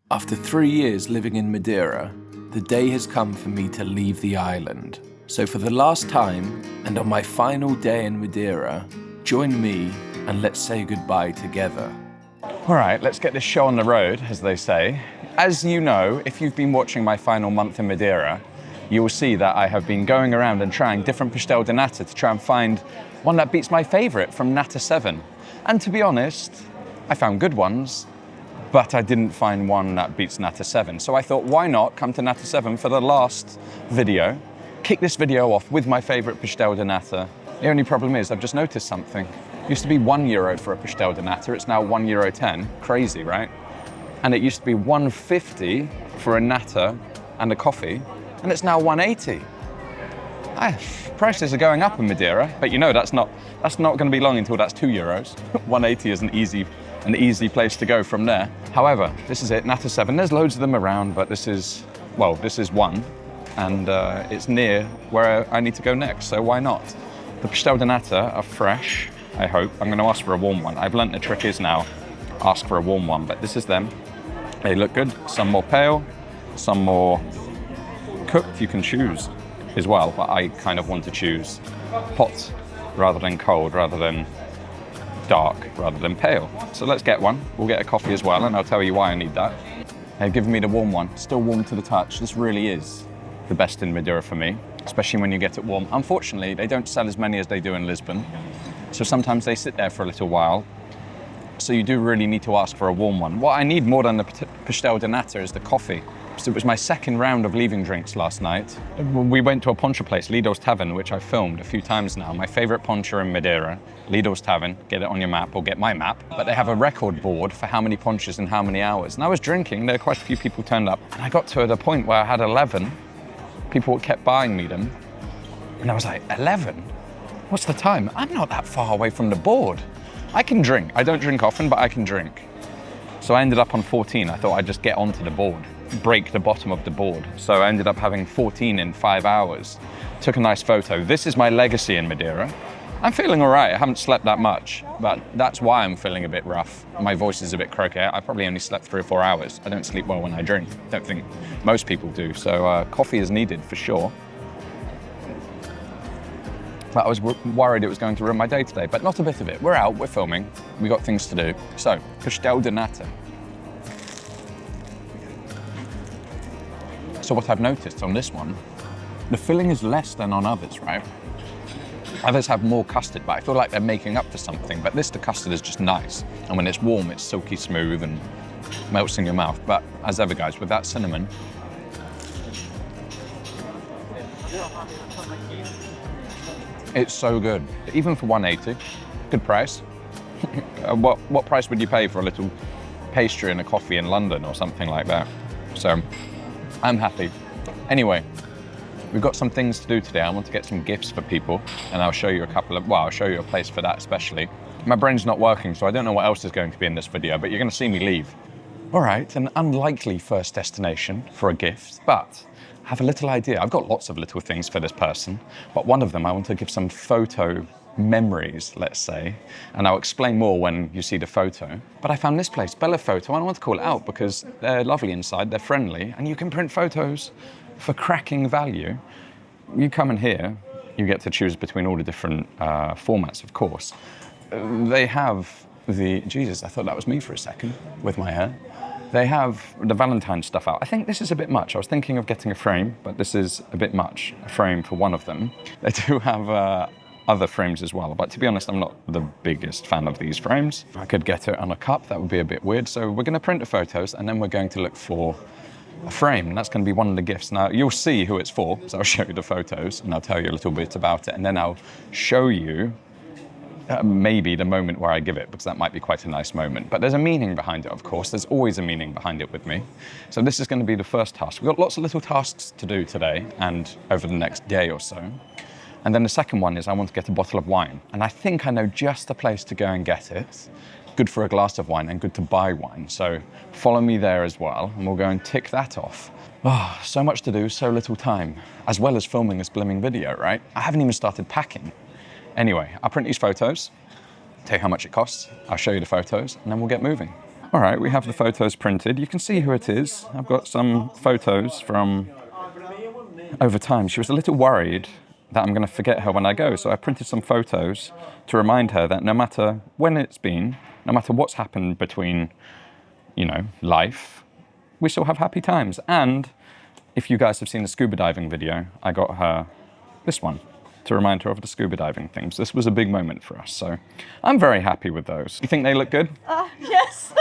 After 3 years living in Madeira, the day has come for me to leave the island. So for the last time, and on my final day in Madeira, join me and let's say goodbye together. All right, let's get this show on the road, as they say. As you know, if you've been watching my final month in Madeira, you will see that I have been going around and trying different Pastel de Nata to try and find one that beats my favorite from Nata 7. And to be honest, I found good ones, but I didn't find one that beats Nata 7. So I thought, why not come to Nata 7 for the last video, kick this video off with my favorite Pastel de Nata. The only problem is I've just noticed something. It used to be €1 for a Pastel de Nata, it's now €1.10. Crazy, right? And it used to be $1.50 for a Nata and a coffee, and it's now $1.80. Prices are going up in Madeira, but you know that's not going to be long until that's €2. $1.80 is an easy place to go from there. However, this is it, Nata 7. There's loads of them around, but this is one, and it's near where I need to go next, so why not? The Pastel de Nata are fresh, I hope. I'm going to ask for a warm one. I've learnt the trick is now ask for a warm one, but this is them. They look good. Some more pale, some more cooked. You can choose as well, but I kind of want to choose hot rather than cold, rather than dark, rather than pale. So let's get one. We'll get a coffee as well, and I'll tell you why I need that. They've given me the warm one. Still warm to the touch. This really is the best in Madeira for me, especially when you get it warm. Unfortunately, they don't sell as many as they do in Lisbon, so sometimes they sit there for a little while. So you do really need to ask for a warm one. What I need more than the Pastel de Nata is the coffee. So it was my second round of leaving drinks last night. We went to a poncha place, Lido's Tavern, which I filmed a few times now. My favorite poncha in Madeira, Lido's Tavern. Get it on your map or get my map. But they have a record board for how many ponchas in how many hours. And I was drinking, there were quite a few people turned up. And I got to the point where I had 11. People kept buying me them. And I was like, 11? What's the time? I'm not that far away from the board. I can drink. I don't drink often, but I can drink. So I ended up on 14. I thought I'd just get onto the board, break the bottom of the board. So I ended up having 14 in 5 hours. Took a nice photo. This is my legacy in Madeira. I'm feeling all right. I haven't slept that much, but that's why I'm feeling a bit rough. My voice is a bit croaky. I probably only slept 3 or 4 hours. I don't sleep well when I drink. Don't think most people do. So coffee is needed for sure. But I was worried it was going to ruin my day today, but not a bit of it. We're out, we're filming, we got things to do. So, Pastel de Nata. So what I've noticed on this one, the filling is less than on others, right? Others have more custard, but I feel like they're making up for something. But the custard is just nice. And when it's warm, it's silky smooth and melts in your mouth. But as ever, guys, with that cinnamon, it's so good. Even for $1.80, good price. What price would you pay for a little pastry and a coffee in London or something like that? So I'm happy. Anyway, we've got some things to do today. I want to get some gifts for people, and I'll show you I'll show you a place for that especially. My brain's not working, so I don't know what else is going to be in this video, but you're going to see me leave. All right, an unlikely first destination for a gift, but I have a little idea. I've got lots of little things for this person, but one of them I want to give some photo memories, let's say, and I'll explain more when you see the photo. But I found this place, Bella Photo. I don't want to call it out because they're lovely inside, they're friendly, and you can print photos for cracking value. You come in here, you get to choose between all the different formats, of course. They have Jesus, I thought that was me for a second with my hair. They have the Valentine's stuff out. I think this is a bit much. I was thinking of getting a frame, but this is a bit much, a frame for one of them. They do have other frames as well, but to be honest, I'm not the biggest fan of these frames. If I could get it on a cup, that would be a bit weird. So we're going to print the photos, and then we're going to look for a frame, and that's going to be one of the gifts. Now, you'll see who it's for, so I'll show you the photos, and I'll tell you a little bit about it, and then I'll show you maybe the moment where I give it, because that might be quite a nice moment. But there's a meaning behind it, of course. There's always a meaning behind it with me. So this is going to be the first task. We've got lots of little tasks to do today and over the next day or so. And then the second one is I want to get a bottle of wine. And I think I know just the place to go and get it. Good for a glass of wine and good to buy wine. So follow me there as well, and we'll go and tick that off. Oh, so much to do, so little time, as well as filming this blimming video, right? I haven't even started packing. Anyway, I'll print these photos, tell you how much it costs, I'll show you the photos, and then we'll get moving. All right, we have the photos printed. You can see who it is. I've got some photos from over time. She was a little worried that I'm going to forget her when I go, so I printed some photos to remind her that no matter when it's been, no matter what's happened between, life, we still have happy times. And if you guys have seen the scuba diving video, I got her this one to remind her of the scuba diving things. This was a big moment for us, so I'm very happy with those. You think they look good? Yes.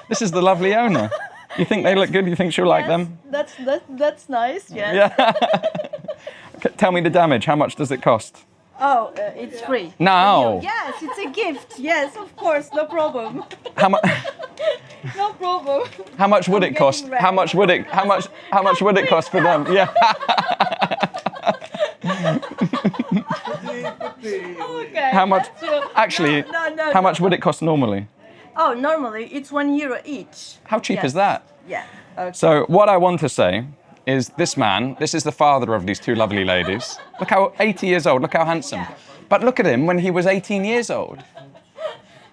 This is the lovely owner. You think they look good? You think she'll like them? That's nice. Yes. Yeah. Tell me the damage. How much does it cost? Oh, it's free. No. Yes, it's a gift. Yes, of course, no problem. How much? No problem. How much would it cost? How much would it? How much would it cost for them? Yeah. Okay. How much? that's Actually, No, how much would it cost normally? Oh, normally it's €1 each. How cheap Yes. is that? Yeah. Okay. So what I want to say is this is the father of these two lovely ladies. Look how 80 years old, look how handsome. Yeah. But look at him when he was 18 years old.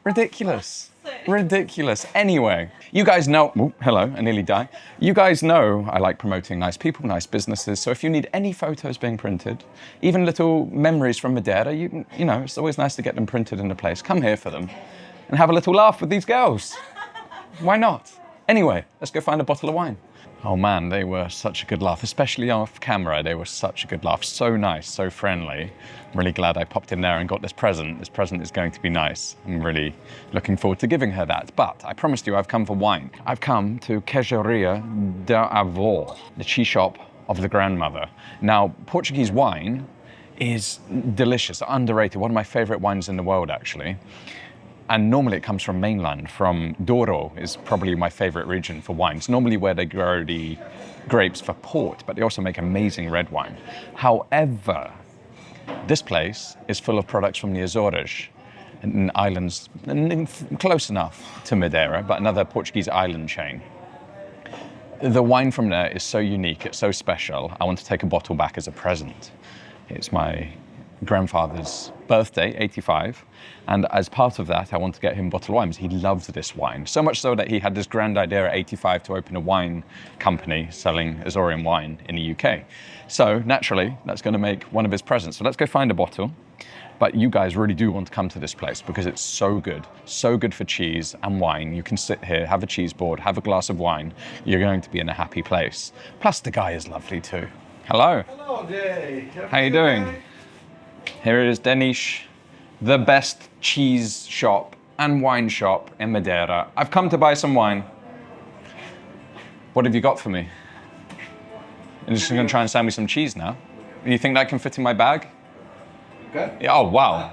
Ridiculous. Ridiculous. Anyway, you guys know, hello, I nearly died. You guys know I like promoting nice people, nice businesses. So if you need any photos being printed, even little memories from Madeira, you know, it's always nice to get them printed in a place. Come here for them and have a little laugh with these girls. Why not? Anyway, let's go find a bottle of wine. Oh man, they were such a good laugh, especially off camera. They were such a good laugh. So nice, so friendly. I'm really glad I popped in there and got this present. This present is going to be nice. I'm really looking forward to giving her that. But I promised you I've come for wine. I've come to Queijaria da Avó, the cheese shop of the grandmother. Now, Portuguese wine is delicious, underrated. One of my favorite wines in the world, actually. And normally it comes from mainland, from Douro is probably my favorite region for wines. Normally where they grow the grapes for port, but they also make amazing red wine. However, this place is full of products from the Azores, and islands close enough to Madeira, but another Portuguese island chain. The wine from there is so unique, it's so special. I want to take a bottle back as a present. It's my grandfather's birthday, 85, and as part of that I want to get him a bottle of wine because he loves this wine, so much so that he had this grand idea at 85 to open a wine company selling Azorean wine in the UK. So naturally that's going to make one of his presents. So let's go find a bottle. But you guys really do want to come to this place because it's so good for cheese and wine. You can sit here, have a cheese board, have a glass of wine. You're going to be in a happy place. Plus the guy is lovely too. Hello. Hello, Jay. How you doing? Here it is, Danish, the best cheese shop and wine shop in Madeira. I've come to buy some wine. What have you got for me? You're just going to try and sell me some cheese now? You think that can fit in my bag? Okay. Yeah, oh, wow.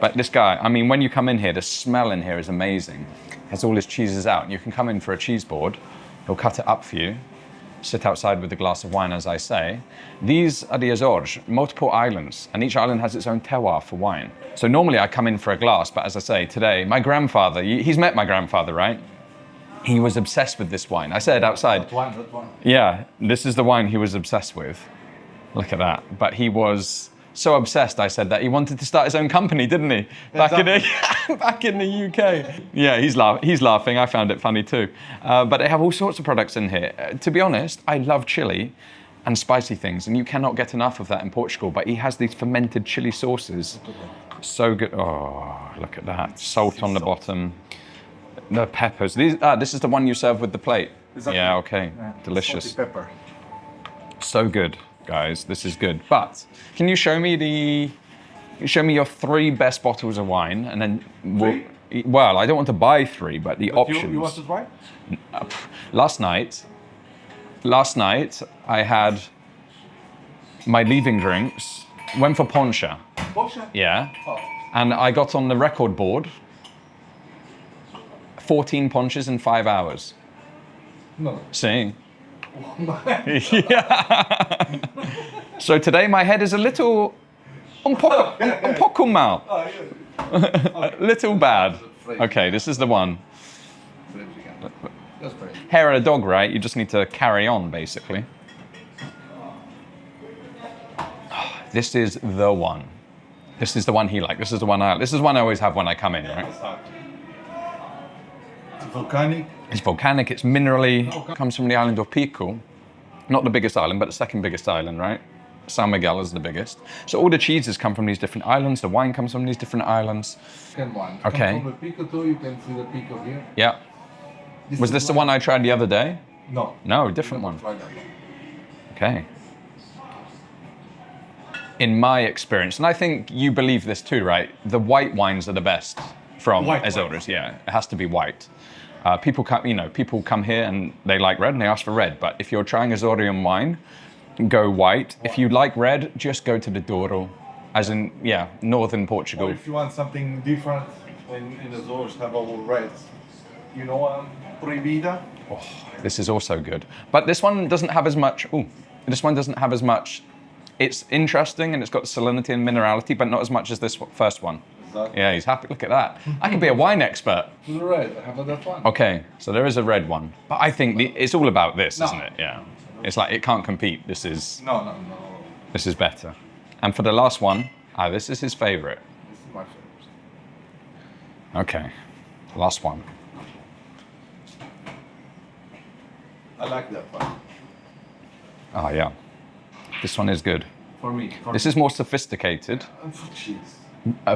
But this guy, I mean, when you come in here, the smell in here is amazing. Has all his cheeses out. And you can come in for a cheese board. He'll cut it up for you. Sit outside with a glass of wine, as I say. These are the Azores, multiple islands, and each island has its own terroir for wine. So normally I come in for a glass, but as I say, today, my grandfather, he's met my grandfather, right? He was obsessed with this wine. I said outside. That one. Yeah, this is the wine he was obsessed with. Look at that. But he was so obsessed, I said, that he wanted to start his own company, didn't he? Back in the UK. Yeah, he's laughing. I found it funny too. But they have all sorts of products in here. To be honest, I love chili and spicy things, and you cannot get enough of that in Portugal. But he has these fermented chili sauces. So good. Oh, look at that. Salt on the bottom. The peppers. This is the one you serve with the plate. Exactly. Yeah, okay. Delicious. Salty pepper. So good, guys. This is good. But can you show me your 3 best bottles of wine, and then well, I don't want to buy 3, but the options. You want to try? Last night I had my leaving drinks. Went for poncha. Porsche? Yeah. Oh. And I got on the record board 14 ponches in 5 hours. No. See? Yeah. So today my head is a little un poco mal. Oh, yeah. A little bad. Okay, this is the one. That's great. Hair of a dog, right? You just need to carry on, basically. This is the one. This is the one he liked. This is the one I like. This is the one I always have when I come in, right? volcanic. It's volcanic, it's minerally, comes from the island of Pico. Not the biggest island, but the second biggest island, right? San Miguel is the biggest. So all the cheeses come from these different islands, the wine comes from these different islands. Second one. Okay. Come from the Pico too, you can see the Pico here. Yeah. Was this the one I tried the other day? No. No, a different Never one. tried that one. Okay. In my experience, and I think you believe this too, right? The white wines are the best from White Azores, wines. yeah. It has to be white. People come here and they like red and they ask for red. But if you're trying Azorean wine, go white. If you like red, just go to the Douro, as in, yeah, northern Portugal. Or if you want something different, in the Azores have all reds. You know, Proibida? Oh, this is also good. But this one doesn't have as much, this one doesn't have as much. It's interesting and it's got salinity and minerality, but not as much as this first one. Exactly. Yeah, he's happy. Look at that. I could be a wine expert. To the red, how about that one? Okay, so there is a red one. But I think it's all about this, No. isn't it? Yeah. It's like, it can't compete. This is No. this is better. And for the last one, this is his favorite. This is my favorite. Okay, last one. I like that one. Oh, yeah. This one is good. For me. This is more sophisticated. And for cheese.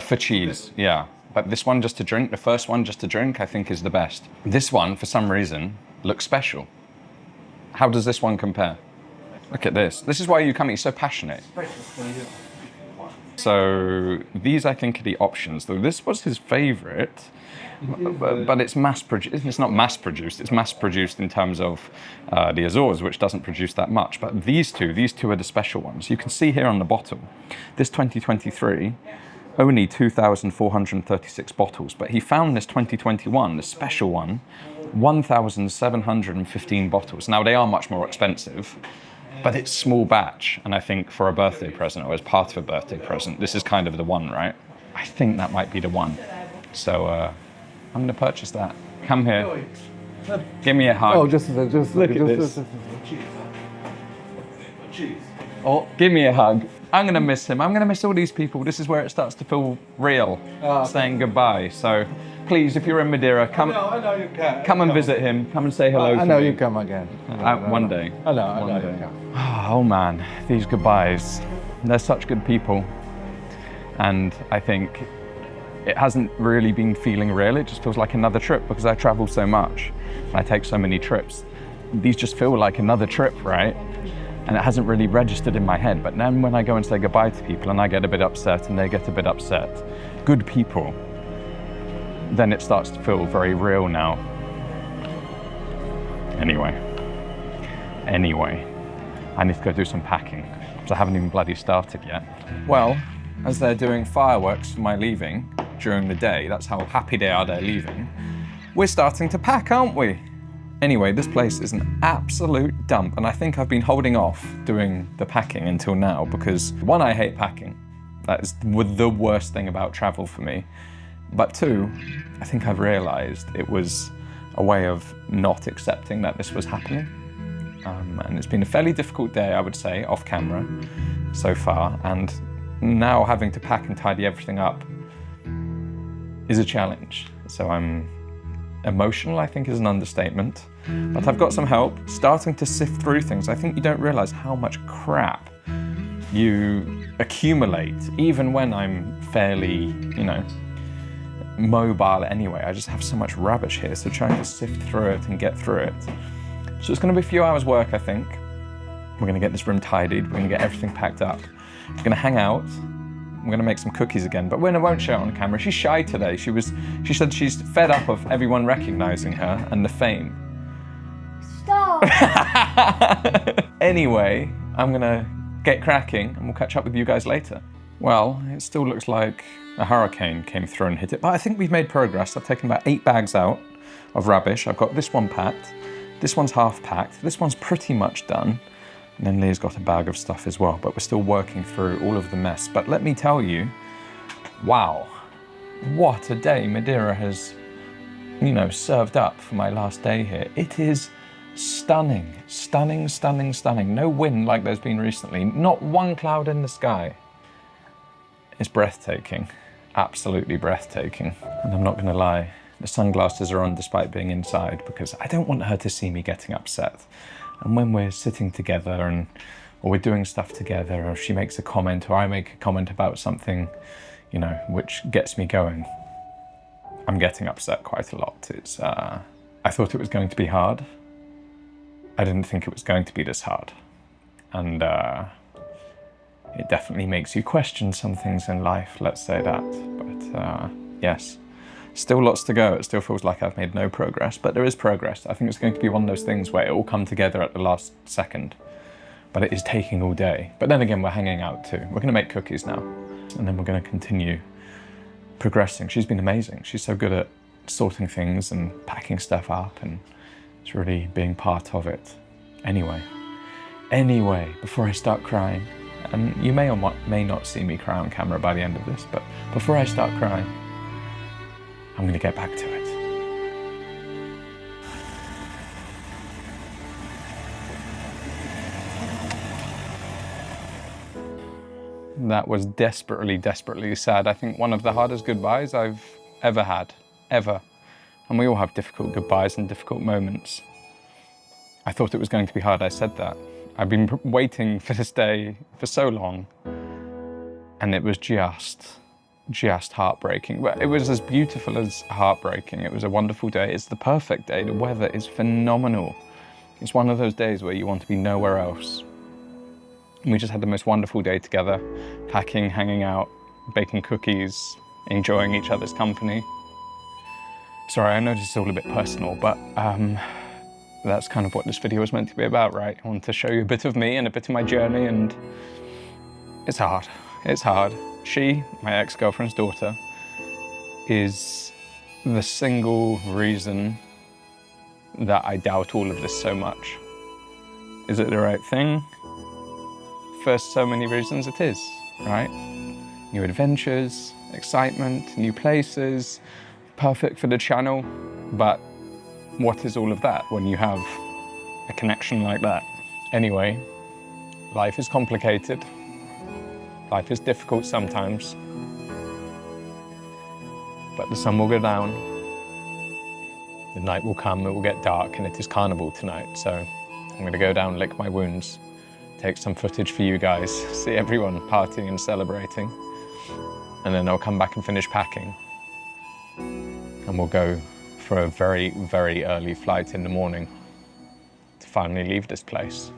For cheese, yeah. But this one just to drink, the first one just to drink, I think is the best. This one, for some reason, looks special. How does this one compare? Look at this. This is why you come, he's so passionate. So these, I think, are the options. Though this was his favorite, but it's mass-produced. It's not mass-produced. It's mass-produced in terms of the Azores, which doesn't produce that much. But these two are the special ones. You can see here on the bottle, this 2023, only 2,436 bottles. But he found this 2021, the special one, 1,715 bottles. Now, they are much more expensive, but it's small batch. And I think for a birthday present, or as part of a birthday present, this is kind of the one, right? I think that might be the one. So I'm gonna purchase that. Come here. Give me a hug. Oh, just Look at this. Cheese. Oh, give me a hug. I'm gonna miss him. I'm gonna miss all these people. This is where it starts to feel real, saying goodbye. So please, if you're in Madeira, I know you can. come and visit him. Come and say hello. I know you come again. One day. I know you come. Oh man, these goodbyes. They're such good people. And I think it hasn't really been feeling real. It just feels like another trip because I travel so much. And I take so many trips. These just feel like another trip, right? And it hasn't really registered in my head. But then when I go and say goodbye to people and I get a bit upset and they get a bit upset, good people, then it starts to feel very real now. Anyway, I need to go do some packing because I haven't even bloody started yet. Well, as they're doing fireworks for my leaving during the day, that's how happy they are they're leaving, we're starting to pack, aren't we? Anyway, this place is an absolute dump, and I think I've been holding off doing the packing until now because, one, I hate packing. That is the worst thing about travel for me. But two, I think I've realized it was a way of not accepting that this was happening. And it's been a fairly difficult day, I would say, off camera so far. And now having to pack and tidy everything up is a challenge. So I'm emotional, I think, is an understatement. But I've got some help, starting to sift through things. I think you don't realize how much crap you accumulate, even when I'm fairly, mobile anyway. I just have so much rubbish here, so trying to sift through it and get through it. So it's gonna be a few hours work, I think. We're gonna get this room tidied, we're gonna get everything packed up. We're gonna hang out, I'm gonna make some cookies again, but Winner won't show it on camera. She's shy today. She said she's fed up of everyone recognizing her and the fame. Stop! Anyway, I'm gonna get cracking and we'll catch up with you guys later. Well, it still looks like a hurricane came through and hit it, but I think we've made progress. I've taken about 8 bags out of rubbish. I've got this one packed, this one's half packed, this one's pretty much done, and then Leah's got a bag of stuff as well, but we're still working through all of the mess. But let me tell you, wow, what a day Madeira has, served up for my last day here. It is stunning, stunning, stunning, stunning. No wind like there's been recently, not one cloud in the sky. It's breathtaking, absolutely breathtaking. And I'm not gonna lie, The sunglasses are on despite being inside because I don't want her to see me getting upset. And when we're sitting together or we're doing stuff together, or she makes a comment or I make a comment about something, you know, which gets me going, I'm getting upset quite a lot. I thought it was going to be hard. I didn't think it was going to be this hard. And it definitely makes you question some things in life, let's say that. But yes, still lots to go. It still feels like I've made no progress, but there is progress. I think it's going to be one of those things where it all come together at the last second, but it is taking all day. But then again, we're hanging out too. We're gonna make cookies now, and then we're gonna continue progressing. She's been amazing. She's so good at sorting things and packing stuff up, and it's really being part of it. Anyway, before I start crying, and you may or may not see me cry on camera by the end of this, but before I start crying, I'm gonna get back to it. That was desperately, desperately sad. I think one of the hardest goodbyes I've ever had, ever. And we all have difficult goodbyes and difficult moments. I thought it was going to be hard, I said that. I've been waiting for this day for so long, and it was just heartbreaking. But it was as beautiful as heartbreaking. It was a wonderful day. It's the perfect day. The weather is phenomenal. It's one of those days where you want to be nowhere else. And we just had the most wonderful day together, packing, hanging out, baking cookies, enjoying each other's company. Sorry, I know this is all a bit personal, but that's kind of what this video was meant to be about, right? I want to show you a bit of me and a bit of my journey, and it's hard. It's hard. She, my ex-girlfriend's daughter, is the single reason that I doubt all of this so much. Is it the right thing? For so many reasons it is, right? New adventures, excitement, new places, perfect for the channel, but what is all of that when you have a connection like that? Anyway, life is complicated. Life is difficult sometimes, but the sun will go down, the night will come, it will get dark, and it is carnival tonight, so I'm gonna go down, lick my wounds, take some footage for you guys, see everyone partying and celebrating, and then I'll come back and finish packing, and we'll go for a very, very early flight in the morning to finally leave this place.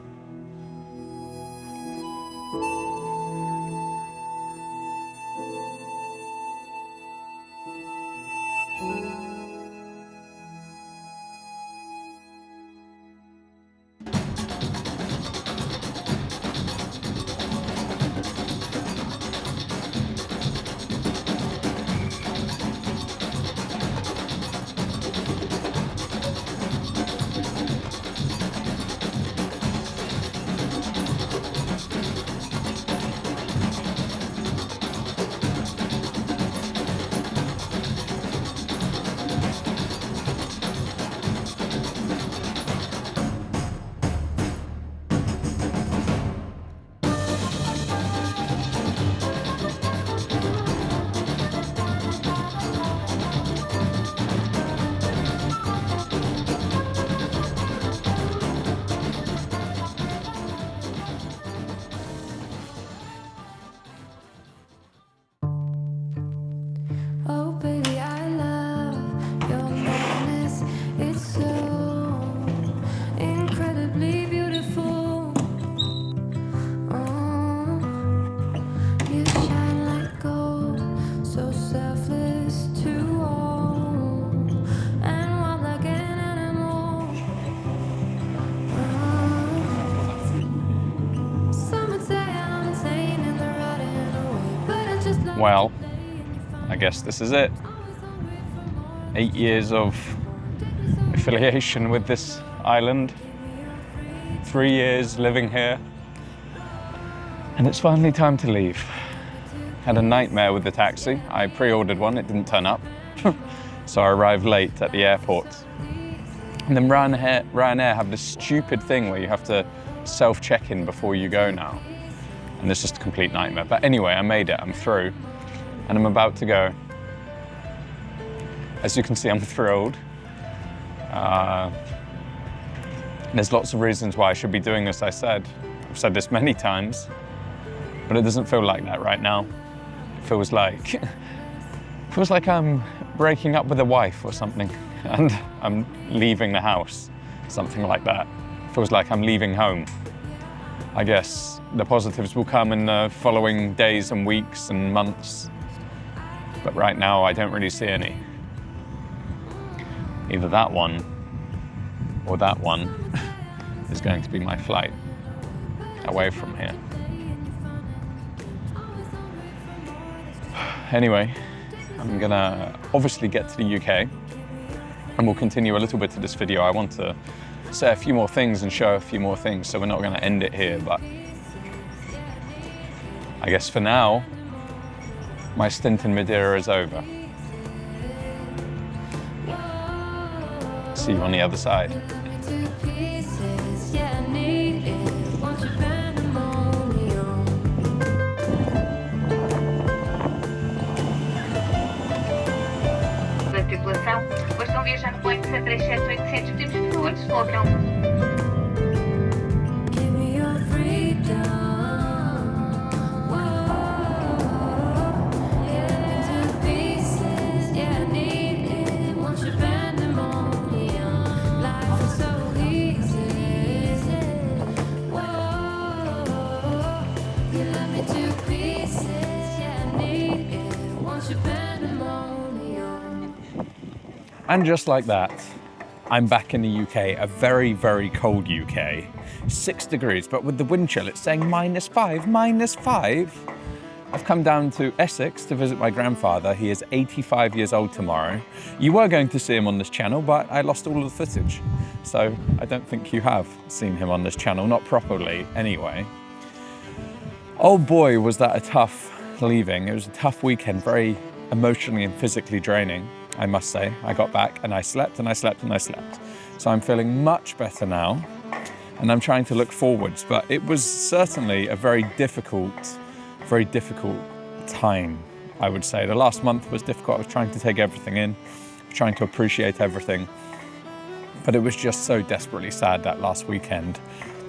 Well, I guess this is it. 8 years of affiliation with this island, 3 years living here, and it's finally time to leave. Had a nightmare with the taxi. I pre-ordered one, it didn't turn up, so I arrived late at the airport. And then Ryanair have this stupid thing where you have to self-check-in before you go now. And it's just a complete nightmare. But anyway, I made it, I'm through, and I'm about to go. As you can see, I'm thrilled. There's lots of reasons why I should be doing this, I've said this many times, but it doesn't feel like that right now. It feels like I'm breaking up with a wife or something, and I'm leaving the house, something like that. It feels like I'm leaving home. I guess the positives will come in the following days and weeks and months, but right now I don't really see any. Either that one or that one is going to be my flight away from here. Anyway, I'm gonna obviously get to the UK and we'll continue a little bit to this video. I want to say a few more things and show a few more things, so we're not gonna end it here, but I guess for now, my stint in Madeira is over. See you on the other side. Da tripulação, hoje estão viajando com 37800 pessoas, sobram. And just like that, I'm back in the UK, a very, very cold UK. 6 degrees, but with the wind chill, it's saying -5, -5. I've come down to Essex to visit my grandfather. He is 85 years old tomorrow. You were going to see him on this channel, but I lost all of the footage. So I don't think you have seen him on this channel, not properly anyway. Oh boy, was that a tough leaving. It was a tough weekend, very emotionally and physically draining, I must say. I got back and I slept and I slept and I slept. So I'm feeling much better now and I'm trying to look forwards, but it was certainly a very difficult time, I would say. The last month was difficult. I was trying to take everything in, trying to appreciate everything, but it was just so desperately sad that last weekend.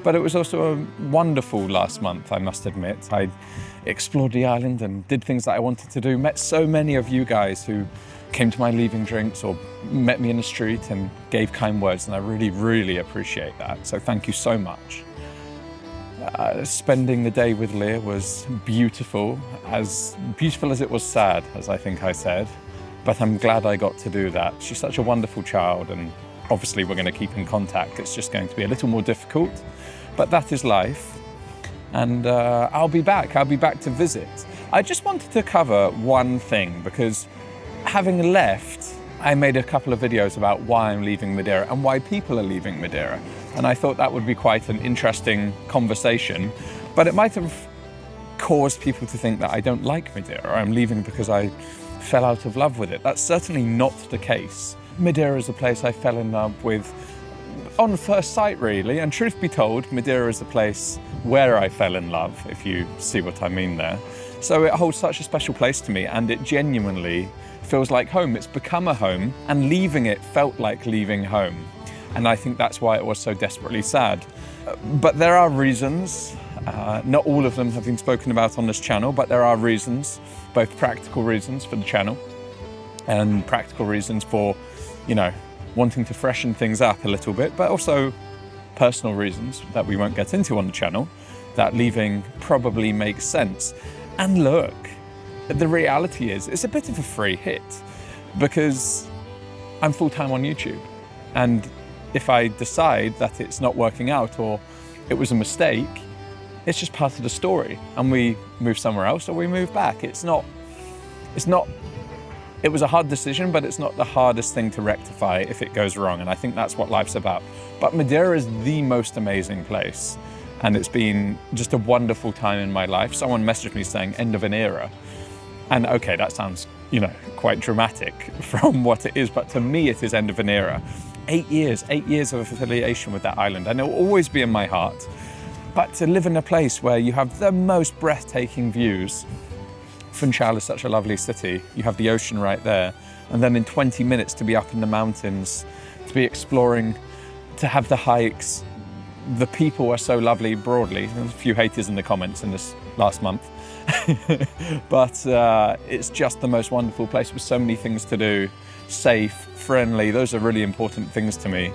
But it was also a wonderful last month, I must admit. I explored the island and did things that I wanted to do, met so many of you guys who came to my leaving drinks or met me in the street and gave kind words, and I really, really appreciate that. So thank you so much. Spending the day with Leah was beautiful as it was sad, as I think I said, but I'm glad I got to do that. She's such a wonderful child, and obviously we're going to keep in contact. It's just going to be a little more difficult, but that is life. And I'll be back to visit. I just wanted to cover one thing, because having left, I made a couple of videos about why I'm leaving Madeira and why people are leaving Madeira. And I thought that would be quite an interesting conversation, but it might have caused people to think that I don't like Madeira, or I'm leaving because I fell out of love with it. That's certainly not the case. Madeira is a place I fell in love with on first sight, really, and truth be told, Madeira is the place where I fell in love, if you see what I mean there. So it holds such a special place to me, and it genuinely feels like home. It's become a home, and leaving it felt like leaving home. And I think that's why it was so desperately sad. But there are reasons, not all of them have been spoken about on this channel, but there are reasons, both practical reasons for the channel and practical reasons for, you know, wanting to freshen things up a little bit, but also personal reasons that we won't get into on the channel, that leaving probably makes sense. And look, the reality is, it's a bit of a free hit, because I'm full-time on YouTube. And if I decide that it's not working out or it was a mistake, it's just part of the story. And we move somewhere else or we move back. It was a hard decision, but it's not the hardest thing to rectify if it goes wrong. And I think that's what life's about. But Madeira is the most amazing place. And it's been just a wonderful time in my life. Someone messaged me saying, end of an era. And okay, that sounds, you know, quite dramatic from what it is, but to me it is end of an era. 8 years of affiliation with that island, and it will always be in my heart. But to live in a place where you have the most breathtaking views Funchal is such a lovely city. You have the ocean right there. And then in 20 minutes to be up in the mountains, to be exploring, to have the hikes. The people are so lovely broadly. There's a few haters in the comments in this last month. But it's just the most wonderful place with so many things to do. Safe, friendly, those are really important things to me.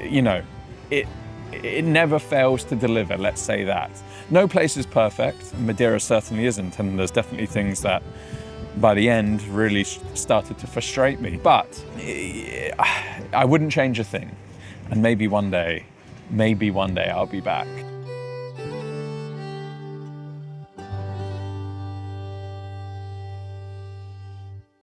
You know, it never fails to deliver, let's say that. No place is perfect, Madeira certainly isn't, and there's definitely things that by the end really started to frustrate me. But I wouldn't change a thing. And maybe one day I'll be back.